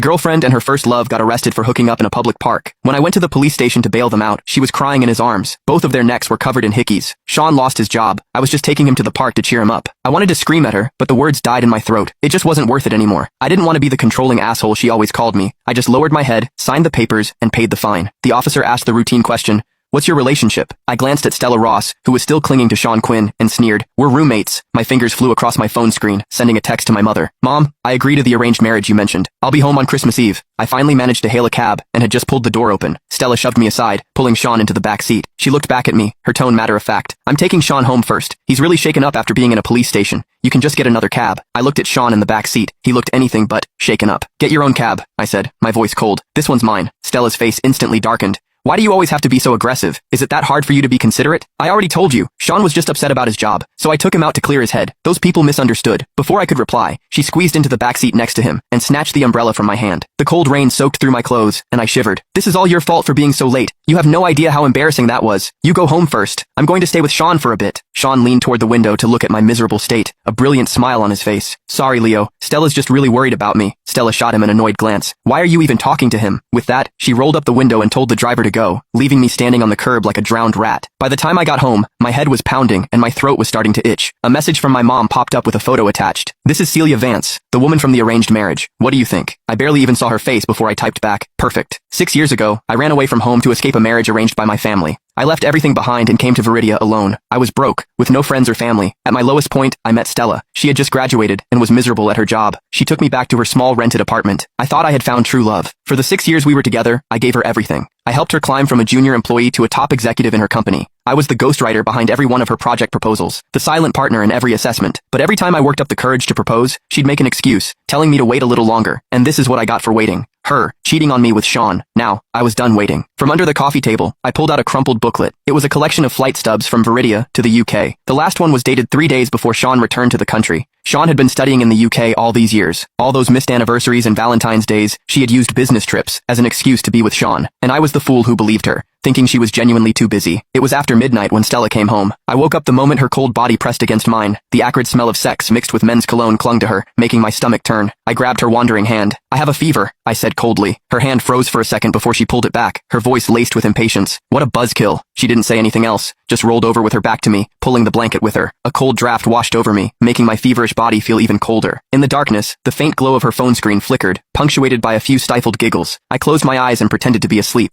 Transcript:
Girlfriend and her first love got arrested for hooking up in a public park. When I went to the police station to bail them out, she was crying in his arms. Both of their necks were covered in hickeys. Sean lost his job. I was just taking him to the park to cheer him up. I wanted to scream at her, but the words died in my throat. It just wasn't worth it anymore. I didn't want to be the controlling asshole she always called me. I just lowered my head, signed the papers, and paid the fine. The officer asked the routine question, "What's your relationship?" I glanced at Stella Ross, who was still clinging to Sean Quinn, and sneered, "We're roommates." My fingers flew across my phone screen, sending a text to my mother. "Mom, I agree to the arranged marriage you mentioned. I'll be home on Christmas Eve." I finally managed to hail a cab, and had just pulled the door open. Stella shoved me aside, pulling Sean into the back seat. She looked back at me, her tone matter-of-fact. "I'm taking Sean home first. He's really shaken up after being in a police station. You can just get another cab." I looked at Sean in the back seat. He looked anything but shaken up. "Get your own cab," I said, my voice cold. "This one's mine." Stella's face instantly darkened. "Why do you always have to be so aggressive? Is it that hard for you to be considerate? I already told you, Sean was just upset about his job, so I took him out to clear his head. Those people misunderstood." Before I could reply, she squeezed into the backseat next to him and snatched the umbrella from my hand. The cold rain soaked through my clothes, and I shivered. "This is all your fault for being so late. You have no idea how embarrassing that was. You go home first. I'm going to stay with Sean for a bit." Sean leaned toward the window to look at my miserable state, a brilliant smile on his face. "Sorry, Leo. Stella's just really worried about me." Stella shot him an annoyed glance. "Why are you even talking to him?" With that, she rolled up the window and told the driver to go, leaving me standing on the curb like a drowned rat. By the time I got home, my head was pounding and my throat was starting to itch. A message from my mom popped up with a photo attached. "This is Celia Vance, the woman from the arranged marriage. What do you think?" I barely even saw her face before I typed back, "Perfect." 6 years ago, I ran away from home to escape a marriage arranged by my family. I left everything behind and came to Viridia alone. I was broke, with no friends or family. At my lowest point, I met Stella. She had just graduated and was miserable at her job. She took me back to her small rented apartment. I thought I had found true love. For the 6 years we were together, I gave her everything. I helped her climb from a junior employee to a top executive in her company. I was the ghostwriter behind every one of her project proposals, the silent partner in every assessment. But every time I worked up the courage to propose, she'd make an excuse, telling me to wait a little longer. And this is what I got for waiting. Her, cheating on me with Sean. Now, I was done waiting. From under the coffee table, I pulled out a crumpled booklet. It was a collection of flight stubs from Viridia to the UK. The last one was dated 3 days before Sean returned to the country. Sean had been studying in the UK all these years. All those missed anniversaries and Valentine's days, she had used business trips as an excuse to be with Sean. And I was the fool who believed her, thinking she was genuinely too busy. It was after midnight when Stella came home. I woke up the moment her cold body pressed against mine. The acrid smell of sex mixed with men's cologne clung to her, making my stomach turn. I grabbed her wandering hand. "I have a fever," I said coldly. Her hand froze for a second before she pulled it back, her voice laced with impatience. "What a buzzkill." She didn't say anything else, just rolled over with her back to me, pulling the blanket with her. A cold draft washed over me, making my feverish body feel even colder. In the darkness, the faint glow of her phone screen flickered, punctuated by a few stifled giggles. I closed my eyes and pretended to be asleep.